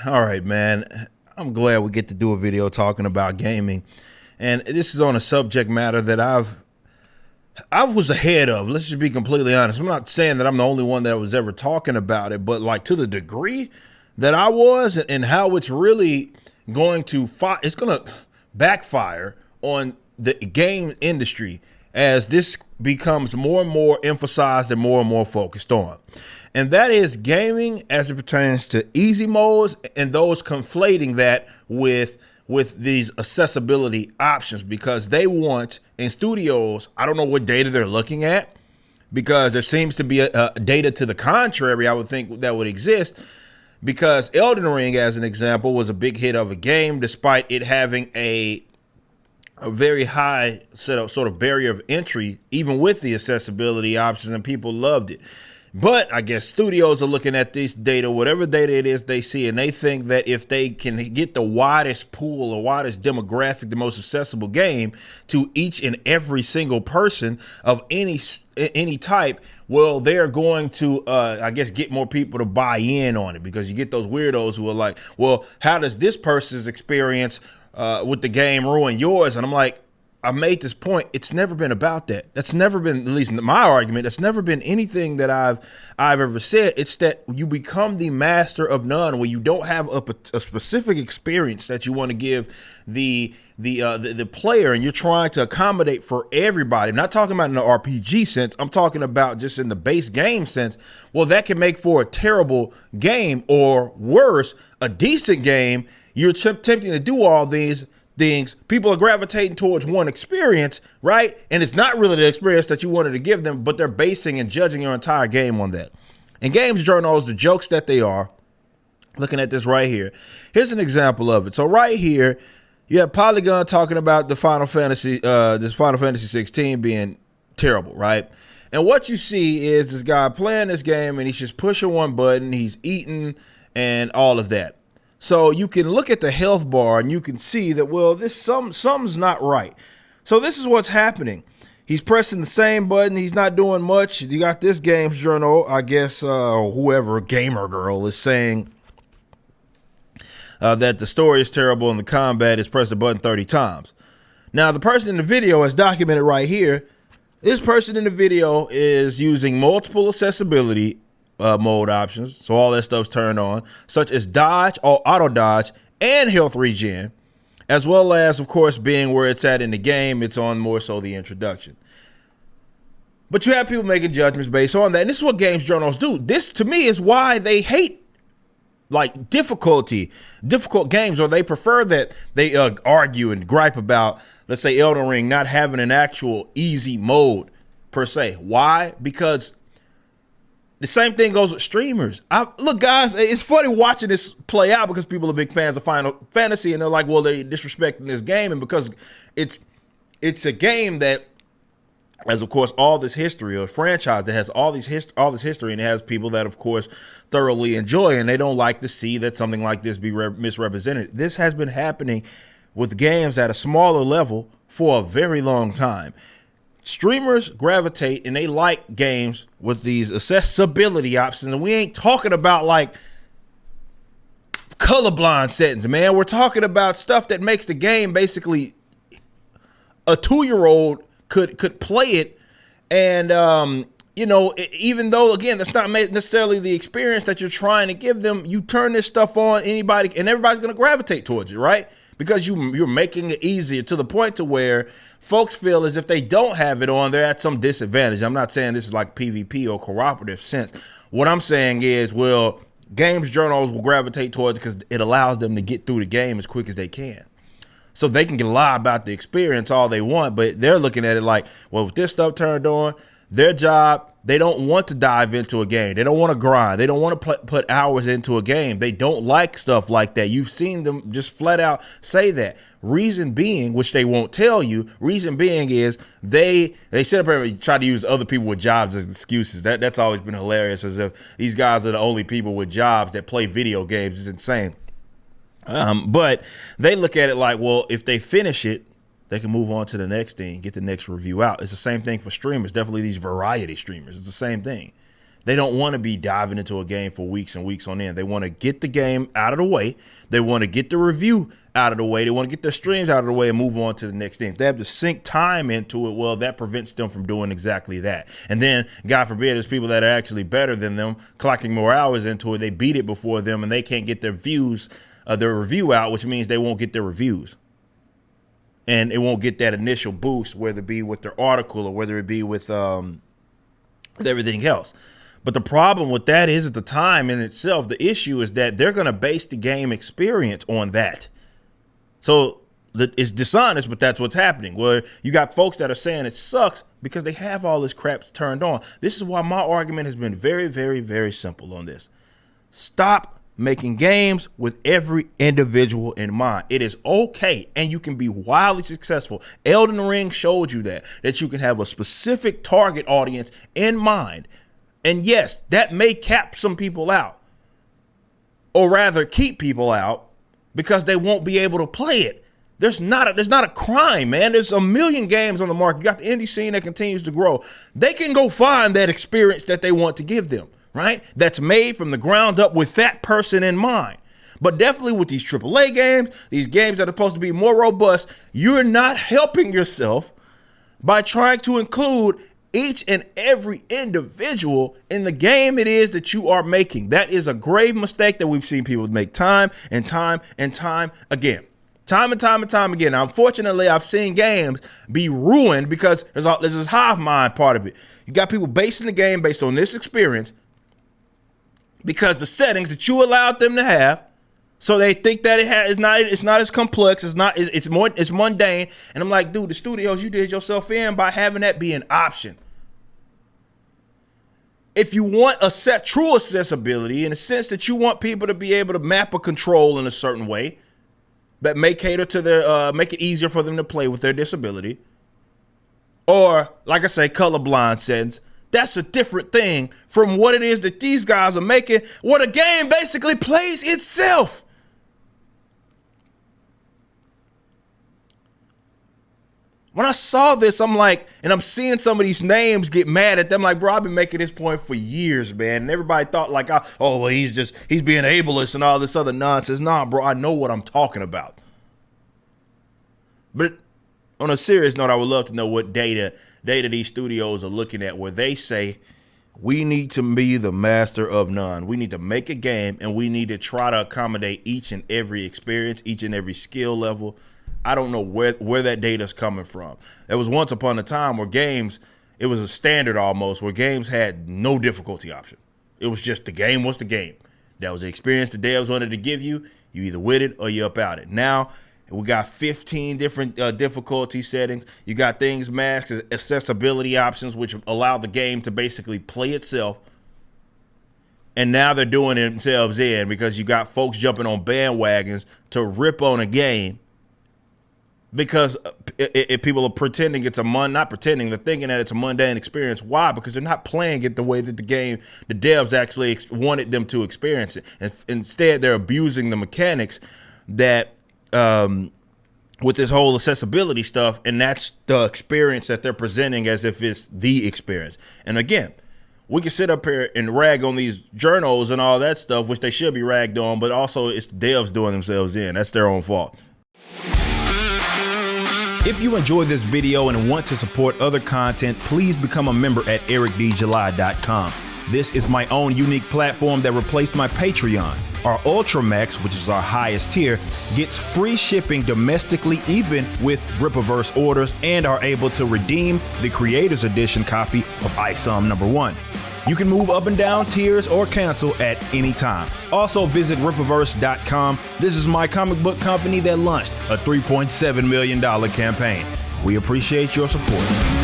All right, man. I'm glad we get to do a video talking about gaming. And this is on a subject matter that I was ahead of. Let's just be completely honest. I'm not saying that I'm the only one that was ever talking about it, but like to the degree that I was and how it's really going to it's going to backfire on the game industry as this becomes more and more emphasized and more focused on. And that is gaming as it pertains to easy modes and those conflating that with these accessibility options because they want in studios, I don't know what data they're looking at because there seems to be a data to the contrary, I would think that would exist because Elden Ring, as an example, was a big hit of a game despite it having a very high sort of barrier of entry, even with the accessibility options, and people loved it. But I guess studios are looking at this data, whatever data it is they see, and they think that if they can get the widest pool, the widest demographic, the most accessible game to each and every single person of any type, well, they're going to, I guess, get more people to buy in on it because you get those weirdos who are like, well, how does this person's experience with the game ruin yours? And I'm like, I made this point. It's never been about that. That's never been, at least my argument. That's never been anything that I've ever said. It's that you become the master of none, where you don't have a specific experience that you want to give the player, and you're trying to accommodate for everybody. I'm not talking about in the RPG sense. I'm talking about just in the base game sense. Well, that can make for a terrible game, or worse, a decent game. You're attempting to do all these things, people are gravitating towards one experience, right? And it's not really the experience that you wanted to give them, but they're basing and judging your entire game on that. And games journals, the jokes that they are, looking at this right here, here's an example of it. So right here, you have Polygon talking about the Final Fantasy, this Final Fantasy 16 being terrible, right? And what you see is this guy playing this game, and he's just pushing one button, he's eating, and all of that. So you can look at the health bar and you can see that, well, this something's not right. So this is what's happening. He's pressing the same button. He's not doing much. You got this games journal, I guess, whoever, Gamer Girl, is saying that the story is terrible and the combat is press the button 30 times. Now, the person in the video is documented right here. This person in the video is using multiple accessibility mode options, so all that stuff's turned on, such as dodge or auto dodge and health regen, as well as, of course, being where it's at in the game. It's on more so the introduction. But you have people making judgments based on that, and this is what games journals do. This, to me, is why they hate like difficult games, or they prefer that they argue and gripe about, let's say, Elden Ring not having an actual easy mode per se. Why? Because the same thing goes with streamers. Look, guys, it's funny watching this play out because people are big fans of Final Fantasy, and they're like, well, they're disrespecting this game. And because it's a game that has, of course, all this history, or a franchise that has all this history, and it has people that, of course, thoroughly enjoy, and they don't like to see that something like this be misrepresented. This has been happening with games at a smaller level for a very long time. Streamers gravitate and they like games with these accessibility options. And we ain't talking about like colorblind settings, man. We're talking about stuff that makes the game basically a 2-year-old could play it. And, even though, again, that's not necessarily the experience that you're trying to give them, you turn this stuff on, anybody, and everybody's going to gravitate towards it, right? Because you're making it easier to the point to where folks feel as if they don't have it on, they're at some disadvantage. I'm not saying this is like PvP or cooperative sense. What I'm saying is, well, games journals will gravitate towards it because it allows them to get through the game as quick as they can. So they can lie about the experience all they want, but they're looking at it like, well, with this stuff turned on, their job, they don't want to dive into a game. They don't want to grind. They don't want to put hours into a game. They don't like stuff like that. You've seen them just flat out say that. Reason being, which they won't tell you, reason being is they sit up and try to use other people with jobs as excuses. That's always been hilarious, as if these guys are the only people with jobs that play video games. It's insane. But they look at it like, well, if they finish it, they can move on to the next thing, get the next review out. It's the same thing for streamers, definitely these variety streamers. It's the same thing. They don't want to be diving into a game for weeks and weeks on end. They want to get the game out of the way. They want to get the review out of the way. They want to get their streams out of the way and move on to the next thing. If they have to sink time into it, well, that prevents them from doing exactly that. And then, God forbid, there's people that are actually better than them, clocking more hours into it. They beat it before them, and they can't get their their review out, which means they won't get their reviews. And it won't get that initial boost, whether it be with their article or whether it be with everything else. But the problem with that is, at the time in itself, the issue is that they're going to base the game experience on that. So it's dishonest, but that's what's happening. Where you got folks that are saying it sucks because they have all this crap turned on. This is why my argument has been very, very, very simple on this. Stop making games with every individual in mind. It is okay, and you can be wildly successful. Elden Ring showed you that you can have a specific target audience in mind. And yes, that may cap some people out, or rather keep people out, because they won't be able to play it. There's not a crime, man. There's a million games on the market. You got the indie scene that continues to grow. They can go find that experience that they want to give them, right? That's made from the ground up with that person in mind. But definitely with these AAA games, these games that are supposed to be more robust, you're not helping yourself by trying to include each and every individual in the game it is that you are making. That is a grave mistake that we've seen people make time and time and time again. Time and time and time again. Now, unfortunately, I've seen games be ruined because there's this hive mind part of it. You got people basing the game based on this experience because the settings that you allowed them to have, so they think that it's not as complex, it's mundane. And I'm like, dude, the studios, you did yourself in by having that be an option. If you want true accessibility, in the sense that you want people to be able to map a control in a certain way that may cater to their, make it easier for them to play with their disability, or like I say, colorblind settings, that's a different thing from what it is that these guys are making, where the game basically plays itself. When I saw this, I'm like, and I'm seeing some of these names get mad at them. Like, bro, I've been making this point for years, man. And everybody thought like, oh, well, he's being ableist and all this other nonsense. Nah, bro, I know what I'm talking about. But on a serious note, I would love to know what data these studios are looking at where they say, we need to be the master of none. We need to make a game, and we need to try to accommodate each and every experience, each and every skill level. I don't know where that data is coming from. There was once upon a time where games, it was a standard almost, where games had no difficulty option. It was just the game was the game. That was the experience the devs wanted to give you. You either with it or you up out it. Now, we got 15 different difficulty settings. You got things masked as accessibility options, which allow the game to basically play itself. And now they're doing it themselves in because you got folks jumping on bandwagons to rip on a game because if people are pretending they're thinking that it's a mundane experience. Why? Because they're not playing it the way that the devs actually wanted them to experience it. And instead, they're abusing the mechanics that with this whole accessibility stuff, and that's the experience that they're presenting as if it's the experience. And again, we can sit up here and rag on these journals and all that stuff, which they should be ragged on, but also it's the devs doing themselves in. That's their own fault. If you enjoyed this video and want to support other content, please become a member at ericdjuly.com. This is my own unique platform that replaced my Patreon. Our Ultramax, which is our highest tier, gets free shipping domestically, even with Rippaverse orders, and are able to redeem the Creators Edition copy of ISOM #1. You can move up and down tiers or cancel at any time. Also visit Rippaverse.com. This is my comic book company that launched a $3.7 million campaign. We appreciate your support.